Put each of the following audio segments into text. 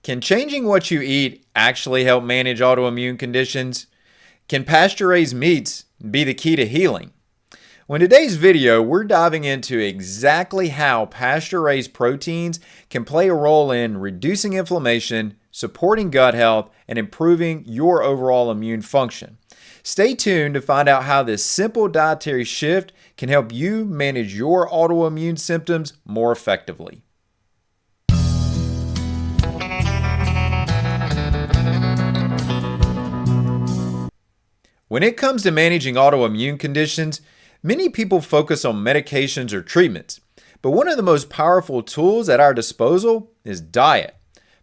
Can changing what you eat actually help manage autoimmune conditions? Can pasture-raised meats be the key to healing? Well, in today's video, we're diving into exactly how pasture-raised proteins can play a role in reducing inflammation, supporting gut health, and improving your overall immune function. Stay tuned to find out how this simple dietary shift can help you manage your autoimmune symptoms more effectively. When it comes to managing autoimmune conditions, many people focus on medications or treatments, but one of the most powerful tools at our disposal is diet.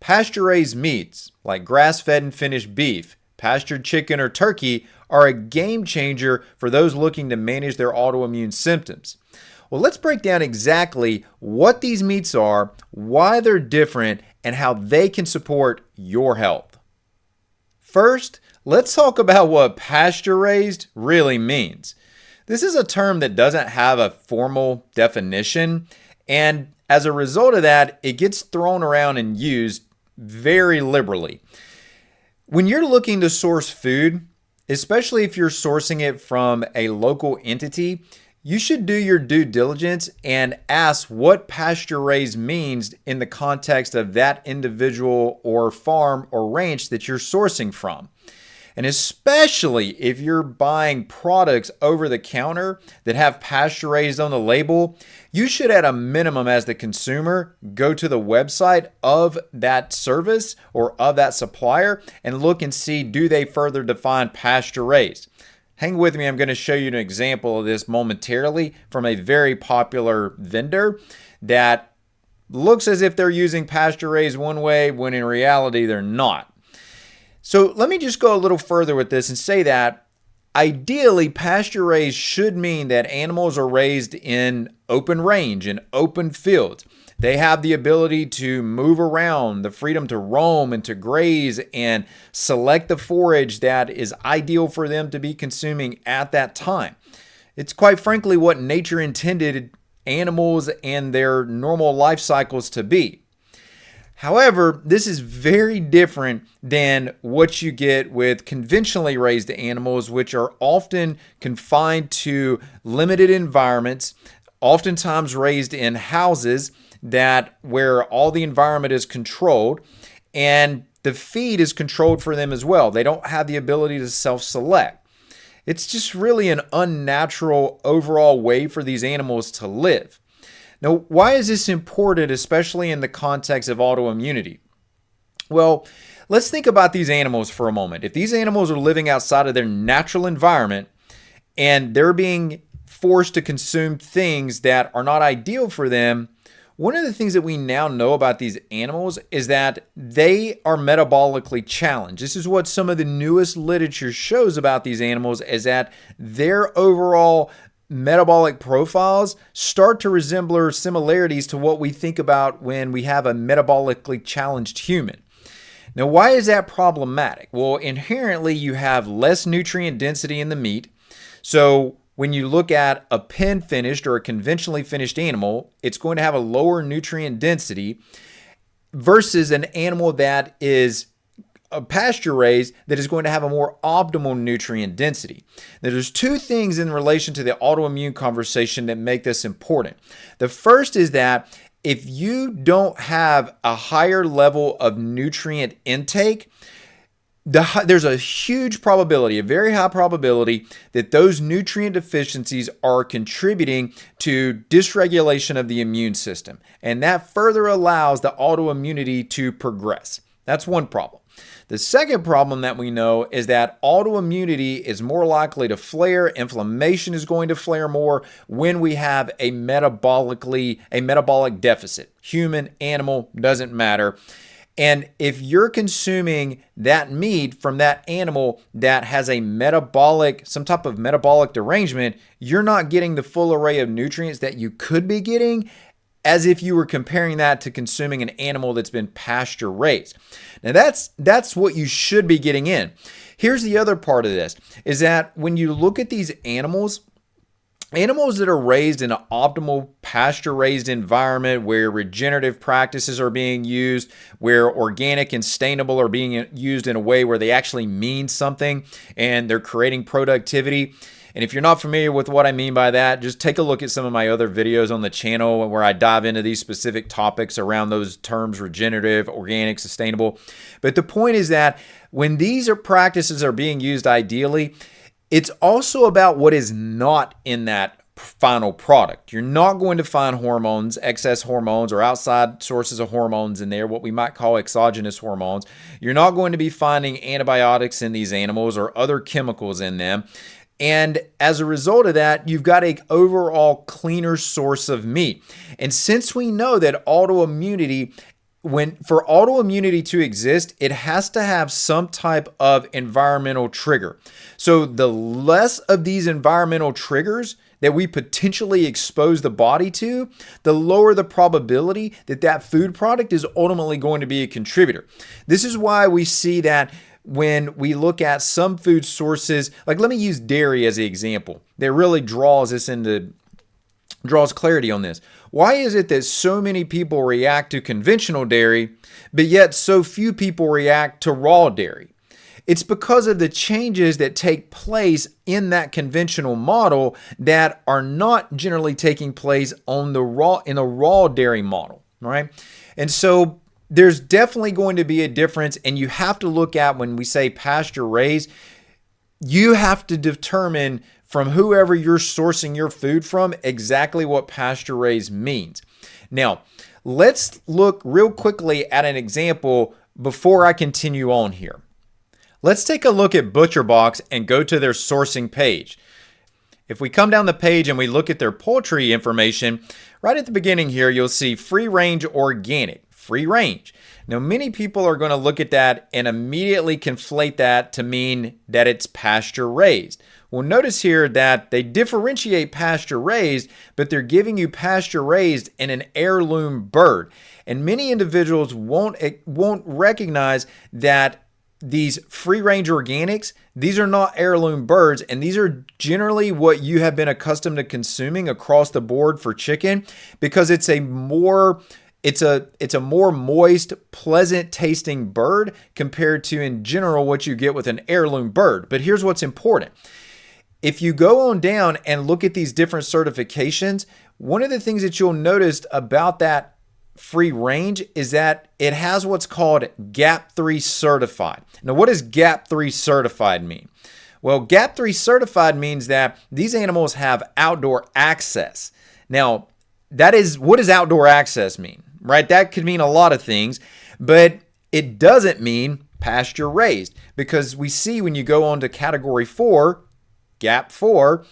Pasture-raised meats like grass-fed and finished beef, pastured chicken or turkey are a game changer for those looking to manage their autoimmune symptoms. Well, let's break down exactly what these meats are, why they're different, and how they can support your health. First, let's talk about what pasture-raised really means. This is a term that doesn't have a formal definition, and as a result of that, it gets thrown around and used very liberally. When you're looking to source food, especially if you're sourcing it from a local entity, you should do your due diligence and ask what pasture-raised means in the context of that individual or farm or ranch that you're sourcing from. And especially if you're buying products over the counter that have pasture-raised on the label, you should at a minimum as the consumer go to the website of that service or of that supplier and look and see, do they further define pasture-raised? Hang with me, I'm going to show you an example of this momentarily from a very popular vendor that looks as if they're using pasture-raised one way when in reality they're not. So let me just go a little further with this and say that ideally pasture-raised should mean that animals are raised in open range, in open fields. They have the ability to move around, the freedom to roam and to graze and select the forage that is ideal for them to be consuming at that time. It's quite frankly what nature intended animals and their normal life cycles to be. However, this is very different than what you get with conventionally raised animals, which are often confined to limited environments, oftentimes raised in houses where all the environment is controlled and the feed is controlled for them as well. They don't have the ability to self-select. It's just really an unnatural overall way for these animals to live. Now, why is this important, especially in the context of autoimmunity? Well, let's think about these animals for a moment. If these animals are living outside of their natural environment and they're being forced to consume things that are not ideal for them, one of the things that we now know about these animals is that they are metabolically challenged. This is what some of the newest literature shows about these animals, is that their overall metabolic profiles start to resemble similarities to what we think about when we have a metabolically challenged human. Now, why is that problematic? Well, inherently, you have less nutrient density in the meat. So when you look at a pen finished or a conventionally finished animal, it's going to have a lower nutrient density versus an animal that is a pasture raised that is going to have a more optimal nutrient density. Now, there's two things in relation to the autoimmune conversation that make this important. The first is that if you don't have a higher level of nutrient intake, there's a huge probability, a very high probability, that those nutrient deficiencies are contributing to dysregulation of the immune system. And that further allows the autoimmunity to progress. That's one problem. The second problem that we know is that autoimmunity is more likely to flare. Inflammation is going to flare more when we have a metabolic deficit. Human, animal, doesn't matter. And if you're consuming that meat from that animal that has some type of metabolic derangement, you're not getting the full array of nutrients that you could be getting as if you were comparing that to consuming an animal that's been pasture raised. Now that's what you should be getting in. Here's the other part of this, is that when you look at these animals, Animals that are raised in an optimal pasture-raised environment where regenerative practices are being used, where organic and sustainable are being used in a way where they actually mean something and they're creating productivity. And if you're not familiar with what I mean by that, just take a look at some of my other videos on the channel where I dive into these specific topics around those terms: regenerative, organic, sustainable. But the point is that when these practices are being used ideally, it's also about what is not in that final product. You're not going to find hormones, excess hormones, or outside sources of hormones in there, what we might call exogenous hormones. You're not going to be finding antibiotics in these animals or other chemicals in them. And as a result of that, you've got an overall cleaner source of meat. And since we know that for autoimmunity to exist, it has to have some type of environmental trigger. So the less of these environmental triggers that we potentially expose the body to, the lower the probability that that food product is ultimately going to be a contributor. This is why we see that when we look at some food sources, like let me use dairy as an example, that really draws clarity on this. Why is it that so many people react to conventional dairy, but yet so few people react to raw dairy? It's because of the changes that take place in that conventional model that are not generally taking place in the raw dairy model, right? And so there's definitely going to be a difference, and you have to look at, when we say pasture raised, you have to determine from whoever you're sourcing your food from exactly what pasture raised means. Now, let's look real quickly at an example before I continue on here. Let's take a look at ButcherBox and go to their sourcing page. If we come down the page and we look at their poultry information, right at the beginning here, you'll see free range organic, free range. Now, many people are going to look at that and immediately conflate that to mean that it's pasture raised. Well, notice here that they differentiate pasture raised, but they're giving you pasture raised in an heirloom bird. And many individuals won't recognize that these free range organics, these are not heirloom birds, and these are generally what you have been accustomed to consuming across the board for chicken, because it's a more moist, pleasant tasting bird compared to, in general, what you get with an heirloom bird. But here's what's important. If you go on down and look at these different certifications, one of the things that you'll notice about that free range is that it has what's called GAP 3 certified. Now, what does GAP 3 certified mean? Well, GAP 3 certified means that these animals have outdoor access. Now, what does outdoor access mean? Right? That could mean a lot of things, but it doesn't mean pasture raised, because we see when you go on to category 4, GAP 4,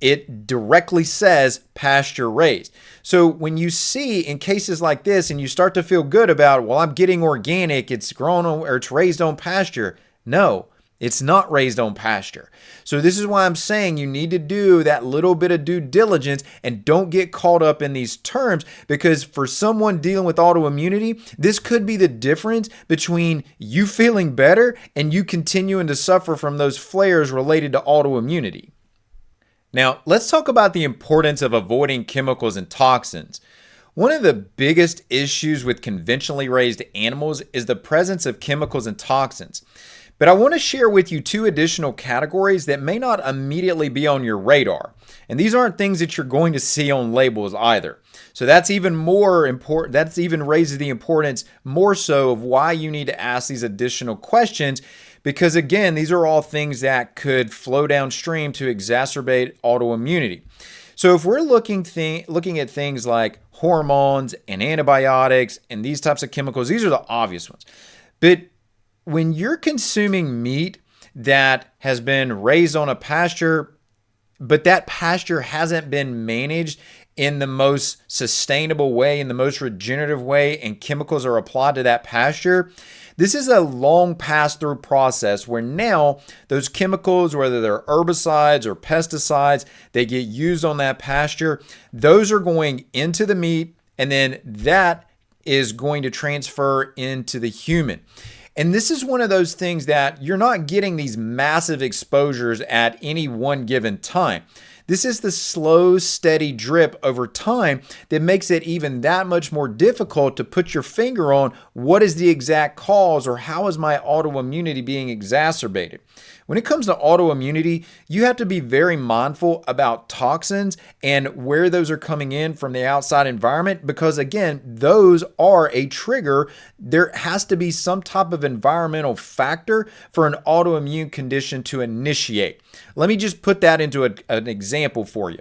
it directly says pasture raised. So when you see in cases like this and you start to feel good about, well, I'm getting organic, it's grown on, or it's raised on pasture. No, it's not raised on pasture. So this is why I'm saying you need to do that little bit of due diligence and don't get caught up in these terms, because for someone dealing with autoimmunity, this could be the difference between you feeling better and you continuing to suffer from those flares related to autoimmunity. Now, let's talk about the importance of avoiding chemicals and toxins. One of the biggest issues with conventionally raised animals is the presence of chemicals and toxins. But I want to share with you 2 additional categories that may not immediately be on your radar. And these aren't things that you're going to see on labels either. So that's even more important. That's even raises the importance more so of why you need to ask these additional questions. Because again, these are all things that could flow downstream to exacerbate autoimmunity. So if we're looking at things like hormones and antibiotics and these types of chemicals, these are the obvious ones. But when you're consuming meat that has been raised on a pasture, but that pasture hasn't been managed in the most sustainable way, in the most regenerative way, and chemicals are applied to that pasture, this is a long pass-through process where now those chemicals, whether they're herbicides or pesticides, they get used on that pasture. Those are going into the meat, and then that is going to transfer into the human. And this is one of those things that you're not getting these massive exposures at any one given time. This is the slow, steady drip over time that makes it even that much more difficult to put your finger on what is the exact cause or how is my autoimmunity being exacerbated. When it comes to autoimmunity, you have to be very mindful about toxins and where those are coming in from the outside environment because, again, those are a trigger. There has to be some type of environmental factor for an autoimmune condition to initiate. Let me just put that into an example for you.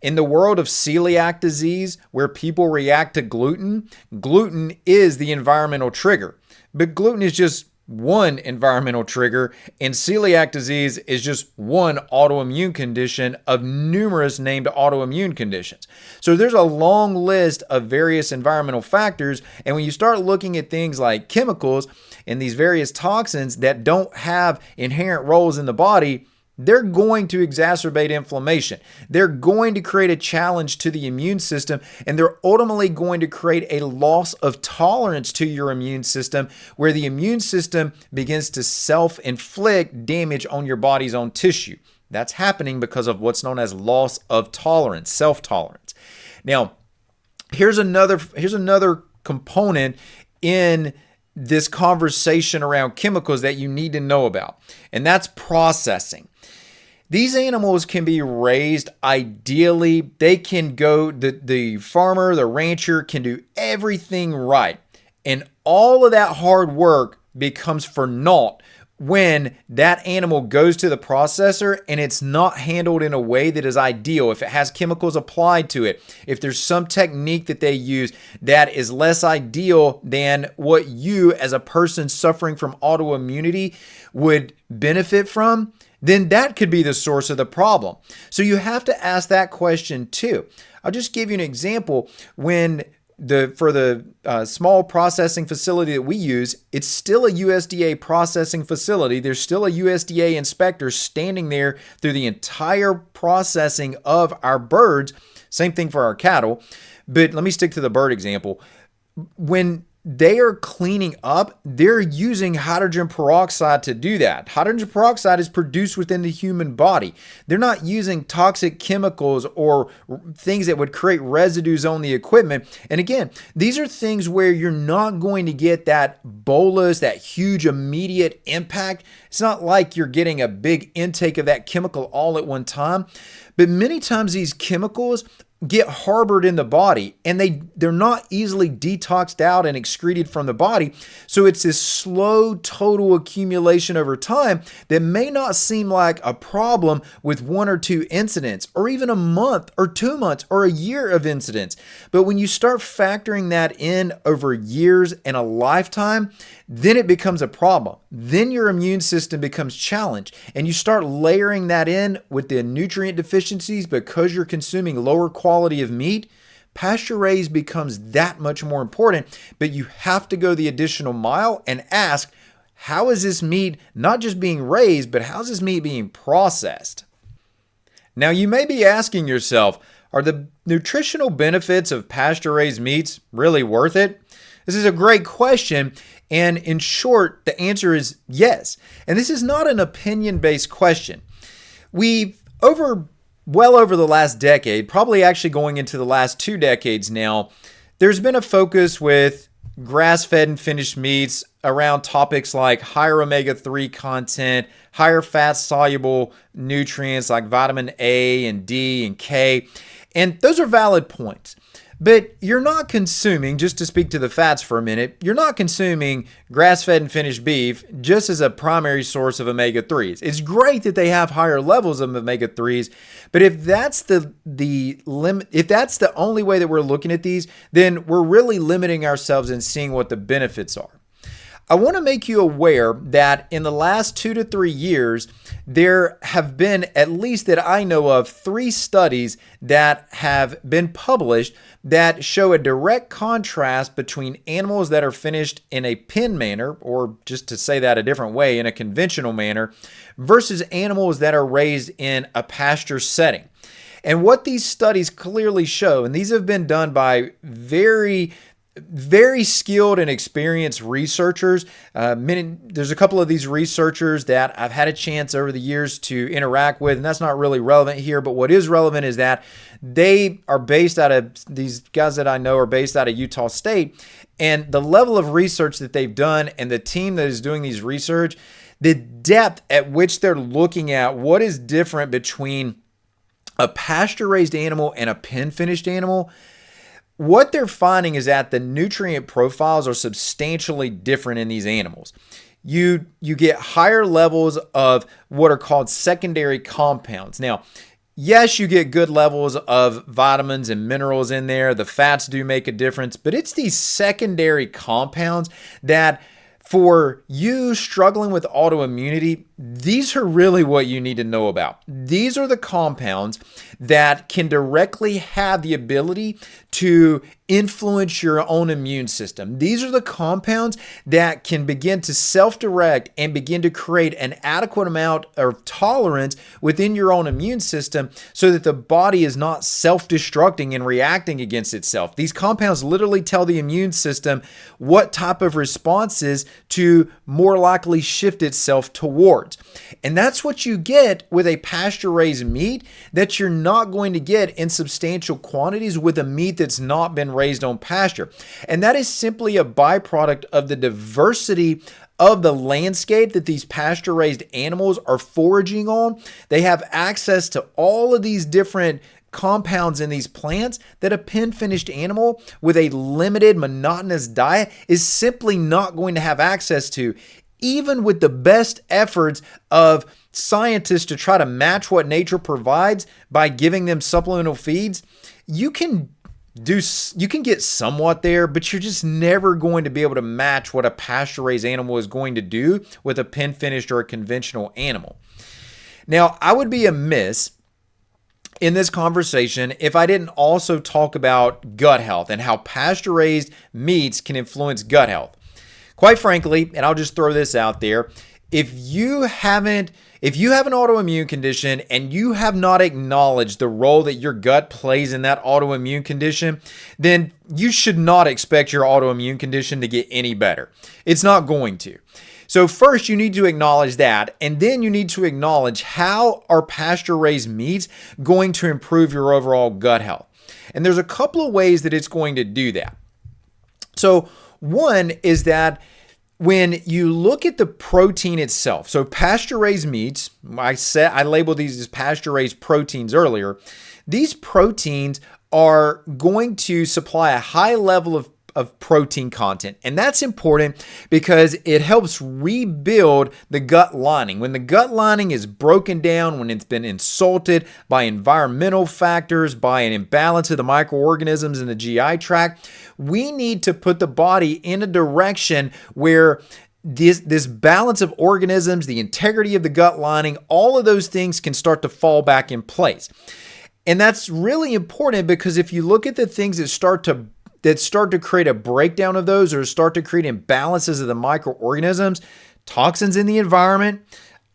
In the world of celiac disease, where people react to gluten, gluten is the environmental trigger. But gluten is just one environmental trigger, and celiac disease is just one autoimmune condition of numerous named autoimmune conditions. So there's a long list of various environmental factors, and when you start looking at things like chemicals and these various toxins that don't have inherent roles in the body, they're going to exacerbate inflammation. They're going to create a challenge to the immune system, and they're ultimately going to create a loss of tolerance to your immune system, where the immune system begins to self-inflict damage on your body's own tissue. That's happening because of what's known as loss of tolerance, self-tolerance. Now, here's another component in this conversation around chemicals that you need to know about, and that's processing. These animals can be raised ideally. They can go, the farmer, the rancher can do everything right. And all of that hard work becomes for naught when that animal goes to the processor and it's not handled in a way that is ideal. If it has chemicals applied to it, if there's some technique that they use that is less ideal than what you as a person suffering from autoimmunity would benefit from, then that could be the source of the problem. So you have to ask that question too. I'll just give you an example. For the small processing facility that we use, it's still a USDA processing facility. There's still a USDA inspector standing there through the entire processing of our birds. Same thing for our cattle. But let me stick to the bird example. When they are cleaning up, they're using hydrogen peroxide to do that. Hydrogen peroxide is produced within the human body. They're not using toxic chemicals or things that would create residues on the equipment. And again, these are things where you're not going to get that bolus, that huge immediate impact. It's not like you're getting a big intake of that chemical all at one time. But many times these chemicals get harbored in the body and they're not easily detoxed out and excreted from the body. So it's this slow total accumulation over time that may not seem like a problem with 1 or 2 incidents or even a month or 2 months or a year of incidents. But when you start factoring that in over years and a lifetime, then it becomes a problem. Then your immune system becomes challenged and you start layering that in with the nutrient deficiencies because you're consuming lower quality of meat. Pasture-raised becomes that much more important, but you have to go the additional mile and ask, how is this meat not just being raised, but how's this meat being processed? Now you may be asking yourself, are the nutritional benefits of pasture-raised meats really worth it? This is a great question. And in short, the answer is yes. And this is not an opinion-based question. Well over the last decade, probably actually going into the last 2 decades now, there's been a focus with grass-fed and finished meats around topics like higher omega-3 content, higher fat-soluble nutrients like vitamin A and D and K. And those are valid points. But you're not consuming, just to speak to the fats for a minute, you're not consuming grass-fed and finished beef just as a primary source of omega-3s. It's great that they have higher levels of omega-3s, but if that's the limit, if that's the only way that we're looking at these, then we're really limiting ourselves in seeing what the benefits are. I want to make you aware that in the last 2 to 3 years, there have been, at least that I know of, 3 studies that have been published that show a direct contrast between animals that are finished in a pen manner, or just to say that a different way, in a conventional manner, versus animals that are raised in a pasture setting. And what these studies clearly show, and these have been done by very very skilled and experienced researchers. There's a couple of these researchers that I've had a chance over the years to interact with, and that's not really relevant here. But what is relevant is that they are based out of, these guys that I know are based out of Utah State, and the level of research that they've done and the team that is doing these research, the depth at which they're looking at what is different between a pasture-raised animal and a pen-finished animal. What they're finding is that the nutrient profiles are substantially different in these animals. You get higher levels of what are called secondary compounds. Now, yes, you get good levels of vitamins and minerals in there. The fats do make a difference, but it's these secondary compounds that, for you struggling with autoimmunity, these are really what you need to know about. These are the compounds that can directly have the ability to influence your own immune system. These are the compounds that can begin to self-direct and begin to create an adequate amount of tolerance within your own immune system so that the body is not self-destructing and reacting against itself. These compounds literally tell the immune system what type of responses to more likely shift itself towards. And that's what you get with a pasture-raised meat that you're not going to get in substantial quantities with a meat that's not been raised on pasture. And that is simply a byproduct of the diversity of the landscape that these pasture-raised animals are foraging on. They have access to all of these different compounds in these plants that a pen-finished animal with a limited, monotonous diet is simply not going to have access to. Even with the best efforts of scientists to try to match what nature provides by giving them supplemental feeds, you can get somewhat there, but you're just never going to be able to match what a pasture-raised animal is going to do with a pen-finished or a conventional animal. Now, I would be amiss in this conversation if I didn't also talk about gut health and how pasture-raised meats can influence gut health. Quite frankly, and I'll just throw this out there, if you have an autoimmune condition and you have not acknowledged the role that your gut plays in that autoimmune condition, then you should not expect your autoimmune condition to get any better. It's not going to. So first, you need to acknowledge that, and then you need to acknowledge how are pasture-raised meats going to improve your overall gut health. And there's a couple of ways that it's going to do that. So one is that when you look at the protein itself, so pasture-raised meats, I labeled these as pasture-raised proteins earlier. These proteins are going to supply a high level of protein content. And that's important because it helps rebuild the gut lining. When the gut lining is broken down, when it's been insulted by environmental factors, by an imbalance of the microorganisms in the GI tract, we need to put the body in a direction where this balance of organisms, the integrity of the gut lining, all of those things can start to fall back in place. And that's really important because if you look at the things that start to create a breakdown of those or start to create imbalances of the microorganisms, toxins in the environment,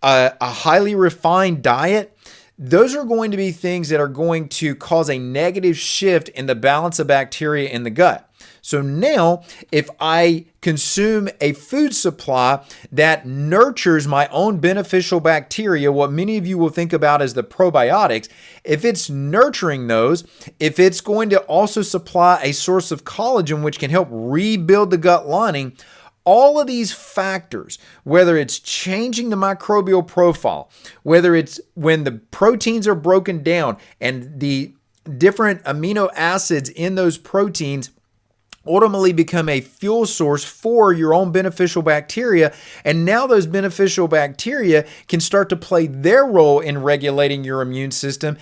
a highly refined diet, those are going to be things that are going to cause a negative shift in the balance of bacteria in the gut. So now, if I consume a food supply that nurtures my own beneficial bacteria, what many of you will think about as the probiotics, if it's nurturing those, if it's going to also supply a source of collagen which can help rebuild the gut lining, all of these factors, whether it's changing the microbial profile, whether it's when the proteins are broken down and the different amino acids in those proteins ultimately become a fuel source for your own beneficial bacteria. And now those beneficial bacteria can start to play their role in regulating your immune system.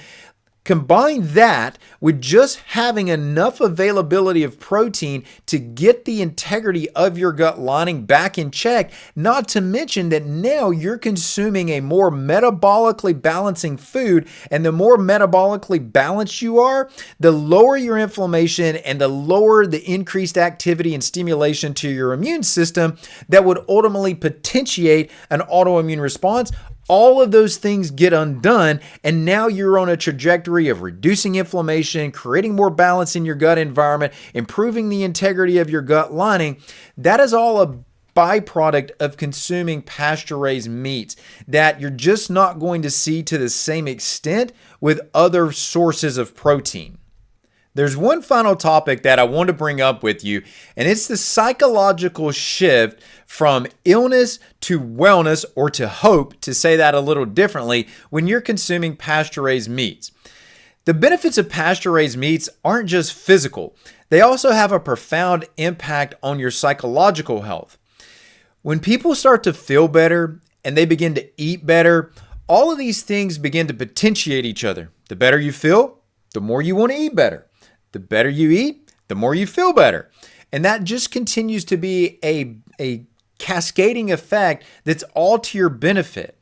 Combine that with just having enough availability of protein to get the integrity of your gut lining back in check, not to mention that now you're consuming a more metabolically balancing food, and the more metabolically balanced you are, the lower your inflammation and the lower the increased activity and stimulation to your immune system that would ultimately potentiate an autoimmune response. all of those things get undone, and now you're on a trajectory of reducing inflammation, creating more balance in your gut environment, improving the integrity of your gut lining. That is all a byproduct of consuming pasture-raised meats that you're just not going to see to the same extent with other sources of protein. There's one final topic that I want to bring up with you, and it's the psychological shift from illness to wellness, or to hope, to say that a little differently, when you're consuming pasture-raised meats. The benefits of pasture-raised meats aren't just physical. They also have a profound impact on your psychological health. When people start to feel better and they begin to eat better, all of these things begin to potentiate each other. The better you feel, the more you want to eat better. The better you eat, the more you feel better. And that just continues to be a cascading effect that's all to your benefit.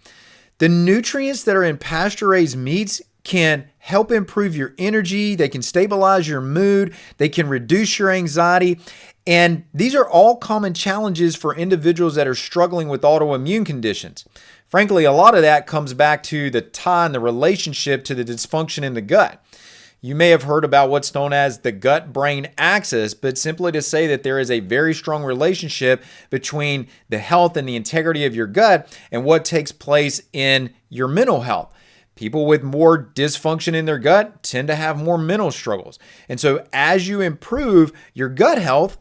The nutrients that are in pasture-raised meats can help improve your energy. They can stabilize your mood. They can reduce your anxiety. And these are all common challenges for individuals that are struggling with autoimmune conditions. Frankly, a lot of that comes back to the tie and the relationship to the dysfunction in the gut. You may have heard about what's known as the gut-brain axis, but simply to say that there is a very strong relationship between the health and the integrity of your gut and what takes place in your mental health. People with more dysfunction in their gut tend to have more mental struggles. And so as you improve your gut health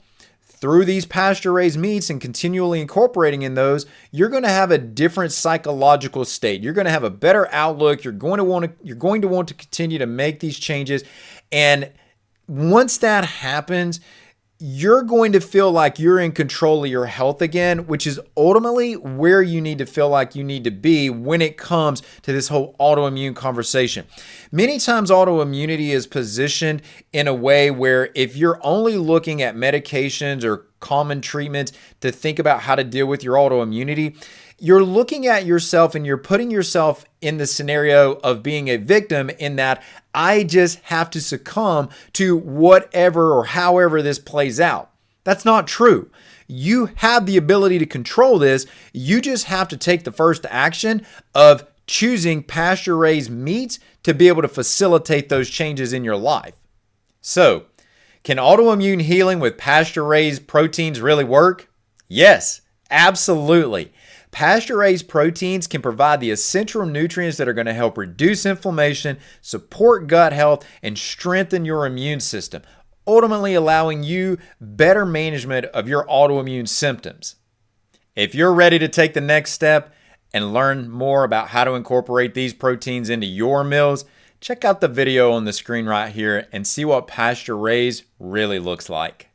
through these pasture-raised meats and continually incorporating in those, you're going to have a different psychological state. You're going to have a better outlook. You're going to want to continue to make these changes. And once that happens, you're going to feel like you're in control of your health again, which is ultimately where you need to feel like you need to be when it comes to this whole autoimmune conversation. Many times autoimmunity is positioned in a way where if you're only looking at medications or common treatments to think about how to deal with your autoimmunity, you're looking at yourself and you're putting yourself in the scenario of being a victim, in that I just have to succumb to whatever or however this plays out. That's not true. You have the ability to control this. You just have to take the first action of choosing pasture-raised meats to be able to facilitate those changes in your life. So, can autoimmune healing with pasture-raised proteins really work? Yes, absolutely. Pasture-raised proteins can provide the essential nutrients that are going to help reduce inflammation, support gut health, and strengthen your immune system, ultimately allowing you better management of your autoimmune symptoms. If you're ready to take the next step and learn more about how to incorporate these proteins into your meals, check out the video on the screen right here and see what pasture-raised really looks like.